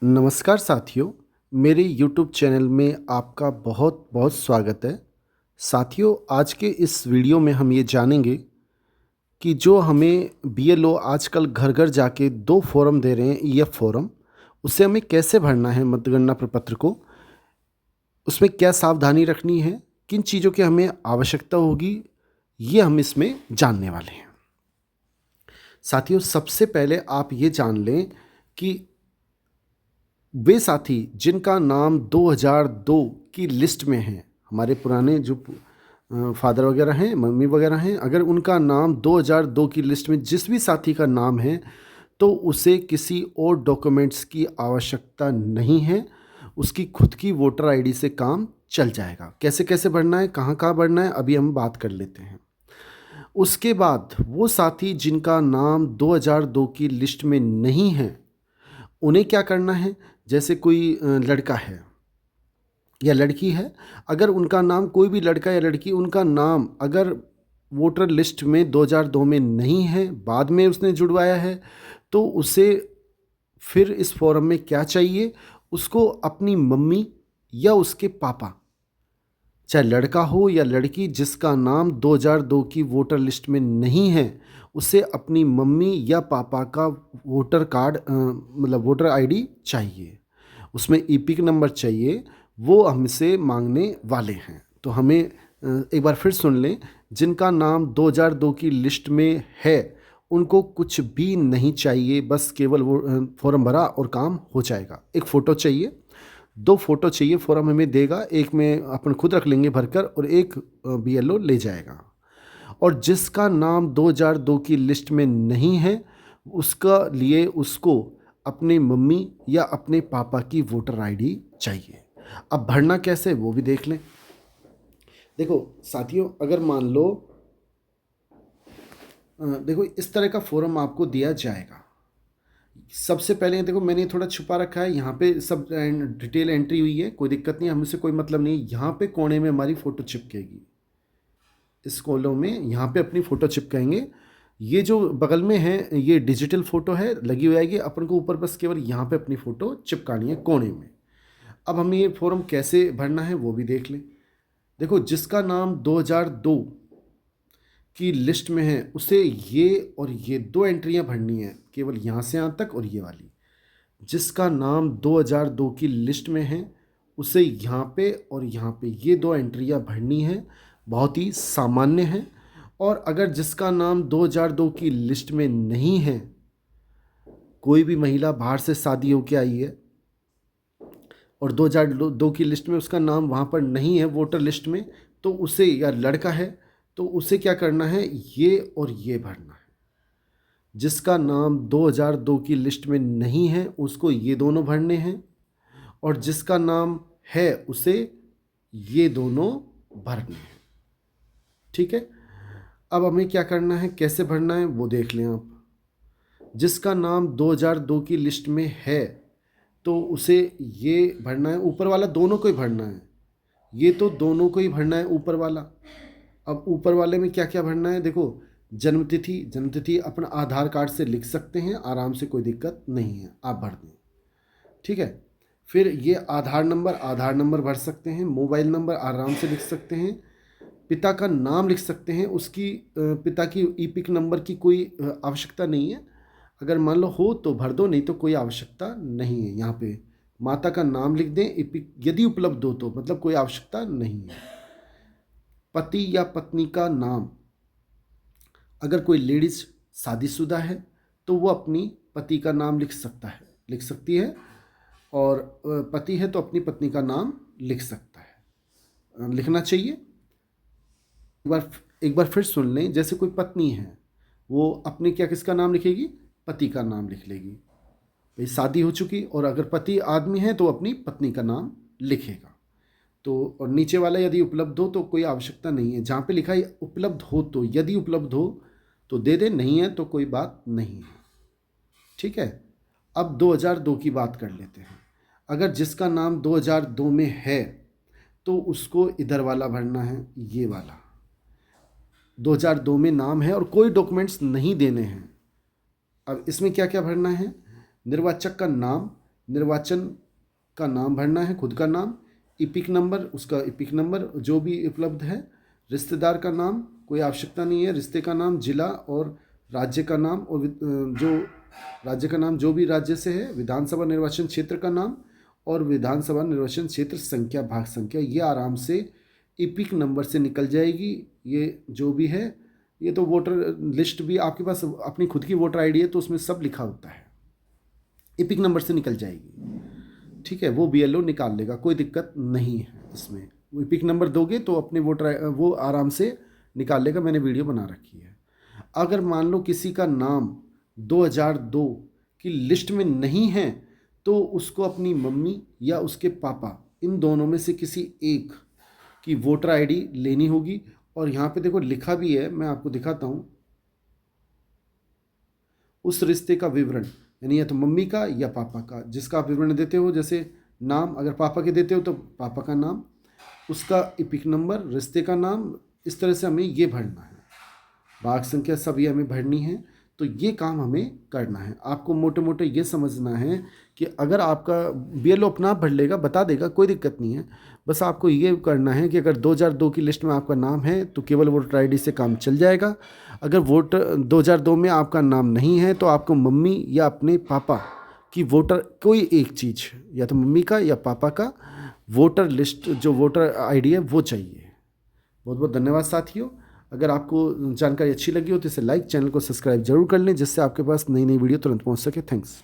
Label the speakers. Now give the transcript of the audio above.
Speaker 1: नमस्कार साथियों, मेरे यूट्यूब चैनल में आपका बहुत बहुत स्वागत है। साथियों, आज के इस वीडियो में हम ये जानेंगे कि जो हमें बीएलओ आजकल घर घर जाके 2 फॉर्म दे रहे हैं, ईएफ फॉर्म, उसे हमें कैसे भरना है मतगणना प्रपत्र को, उसमें क्या सावधानी रखनी है, किन चीज़ों की हमें आवश्यकता होगी, ये हम इसमें जानने वाले हैं। साथियों, सबसे पहले आप ये जान लें कि वे साथी जिनका नाम 2002 की लिस्ट में है, हमारे पुराने जो फादर वगैरह हैं, मम्मी वगैरह हैं, अगर उनका नाम 2002 की लिस्ट में जिस भी साथी का नाम है, तो उसे किसी और डॉक्यूमेंट्स की आवश्यकता नहीं है। उसकी खुद की वोटर आईडी से काम चल जाएगा। कैसे कैसे भरना है, कहाँ कहाँ भरना है, अभी हम बात कर लेते हैं। उसके बाद वो साथी जिनका नाम 2002 की लिस्ट में नहीं है, उन्हें क्या करना है। जैसे कोई लड़का है या लड़की है, अगर उनका नाम, कोई भी लड़का या लड़की, उनका नाम अगर वोटर लिस्ट में 2002 में नहीं है, बाद में उसने जुड़वाया है, तो उसे फिर इस फॉर्म में क्या चाहिए, उसको अपनी मम्मी या उसके पापा, चाहे लड़का हो या लड़की, जिसका नाम 2002 की वोटर लिस्ट में नहीं है, उसे अपनी मम्मी या पापा का वोटर कार्ड मतलब वोटर आईडी चाहिए। उसमें ईपिक नंबर चाहिए, वो हमसे मांगने वाले हैं। तो हमें एक बार फिर सुन लें, जिनका नाम 2002 की लिस्ट में है उनको कुछ भी नहीं चाहिए, बस केवल वो फॉर्म भरा और काम हो जाएगा। एक फ़ोटो चाहिए, 2 फ़ोटो चाहिए, फॉर्म हमें देगा, एक में अपन खुद रख लेंगे भरकर और एक बीएलओ ले जाएगा। और जिसका नाम 2002 की लिस्ट में नहीं है, उसका लिए उसको अपने मम्मी या अपने पापा की वोटर आईडी चाहिए। अब भरना कैसे, वो भी देख लें। देखो साथियों, अगर मान लो देखो इस तरह का फॉर्म आपको दिया जाएगा। सबसे पहले देखो, मैंने थोड़ा छुपा रखा है, यहाँ पे सब डिटेल एंट्री हुई है, कोई दिक्कत नहीं, हमसे कोई मतलब नहीं। यहाँ पे कोने में हमारी फ़ोटो चिपकेगी, इस कॉलम में यहाँ पे अपनी फ़ोटो चिपकाएंगे। ये जो बगल में है ये डिजिटल फ़ोटो है, लगी हुई आएगी, अपन को ऊपर बस केवल यहाँ पे अपनी फ़ोटो चिपकानी है कोने में। अब हमें ये फॉर्म कैसे भरना है वो भी देख लें। देखो, जिसका नाम 2002 की लिस्ट में है, उसे ये और ये 2 एंट्रियां भरनी है, केवल यहाँ से यहाँ तक और ये वाली। जिसका नाम 2002 की लिस्ट में है, उसे यहाँ पे और यहाँ पे ये 2 एंट्रियां भरनी है, बहुत ही सामान्य है। और अगर जिसका नाम 2002 की लिस्ट में नहीं है, कोई भी महिला बाहर से शादी होकर आई है और 2002 की लिस्ट में उसका नाम वहाँ पर नहीं है वोटर लिस्ट में, तो उसे, या लड़का है, तो उसे क्या करना है, ये और ये भरना है। जिसका नाम 2002 की लिस्ट में नहीं है, उसको ये दोनों भरने हैं, और जिसका नाम है उसे ये दोनों भरने हैं। ठीक है। अब हमें क्या करना है, कैसे भरना है वो देख लें आप। जिसका नाम 2002 की लिस्ट में है, तो उसे ये भरना है, ऊपर वाला दोनों को ही भरना है। ये तो दोनों को ही भरना है, ऊपर वाला। अब ऊपर वाले में क्या क्या भरना है, देखो, जन्मतिथि अपना आधार कार्ड से लिख सकते हैं आराम से, कोई दिक्कत नहीं है, आप भर दें। ठीक है। फिर ये आधार नंबर भर सकते हैं, मोबाइल नंबर आराम से लिख सकते हैं, पिता का नाम लिख सकते हैं, उसकी पिता की ईपिक नंबर की कोई आवश्यकता नहीं है। अगर मान लो हो तो भर दो, नहीं तो कोई आवश्यकता नहीं है। यहाँ पे माता का नाम लिख दें, ईपिक यदि उपलब्ध हो तो, मतलब कोई आवश्यकता नहीं है। पति या पत्नी का नाम, अगर कोई लेडीज शादीशुदा है तो वो अपनी पति का नाम लिख सकती है, और पति है तो अपनी पत्नी का नाम लिख सकता है, लिखना चाहिए। एक बार फिर सुन लें, जैसे कोई पत्नी है, वो अपने क्या, किसका नाम लिखेगी, पति का नाम लिख लेगी, भाई शादी हो चुकी, और अगर पति आदमी है तो अपनी पत्नी का नाम लिखेगा। तो और नीचे वाला यदि उपलब्ध हो तो कोई आवश्यकता नहीं है, जहाँ पे लिखा है उपलब्ध हो तो, यदि उपलब्ध हो तो दे दे, नहीं है तो कोई बात नहीं है। ठीक है। अब 2002 की बात कर लेते हैं। अगर जिसका नाम 2002 में है तो उसको इधर वाला भरना है, ये वाला। 2002 में नाम है और कोई डॉक्यूमेंट्स नहीं देने हैं। अब इसमें क्या क्या भरना है, निर्वाचक का नाम, निर्वाचन का नाम भरना है, खुद का नाम, इपिक नंबर, उसका इपिक नंबर जो भी उपलब्ध है, रिश्तेदार का नाम, कोई आवश्यकता नहीं है, रिश्ते का नाम, जिला और राज्य का नाम, और जो राज्य का नाम जो भी राज्य से है, विधानसभा निर्वाचन क्षेत्र का नाम और विधानसभा निर्वाचन क्षेत्र संख्या, भाग संख्या, ये आराम से इपिक नंबर से निकल जाएगी। ये जो भी है, ये तो वोटर लिस्ट भी आपके पास अपनी खुद की वोटर आईडी है तो उसमें सब लिखा होता है, इपिक नंबर से निकल जाएगी। ठीक है, वो बीएलओ निकाल लेगा, कोई दिक्कत नहीं है इसमें। वो इपिक नंबर दोगे तो अपने वोटर वो आराम से निकाल लेगा, मैंने वीडियो बना रखी है। अगर मान लो किसी का नाम 2002 की लिस्ट में नहीं है तो उसको अपनी मम्मी या उसके पापा, इन दोनों में से किसी एक की वोटर आईडी लेनी होगी। और यहाँ पे देखो लिखा भी है, मैं आपको दिखाता हूँ, उस रिश्ते का विवरण, यानी या तो मम्मी का या पापा का, जिसका आप विवरण देते हो, जैसे नाम अगर पापा के देते हो तो पापा का नाम, उसका इपिक नंबर, रिश्ते का नाम, इस तरह से हमें ये भरना है, भाग संख्या सब ये हमें भरनी है। तो ये काम हमें करना है। आपको मोटे मोटे ये समझना है कि अगर आपका बीएलओ अपना आप भर लेगा, बता देगा, कोई दिक्कत नहीं है। बस आपको ये करना है कि अगर 2002 की लिस्ट में आपका नाम है तो केवल वोटर आईडी से काम चल जाएगा। अगर वोटर 2002 में आपका नाम नहीं है तो आपको मम्मी या अपने पापा की वोटर कोई एक चीज़, या तो मम्मी का या पापा का वोटर लिस्ट, जो वोटर आईडी है वो चाहिए। बहुत बहुत धन्यवाद साथियों। अगर आपको जानकारी अच्छी लगी हो तो इसे लाइक, चैनल को सब्सक्राइब जरूर कर लें, जिससे आपके पास नई नई वीडियो तुरंत पहुंच सके। थैंक्स।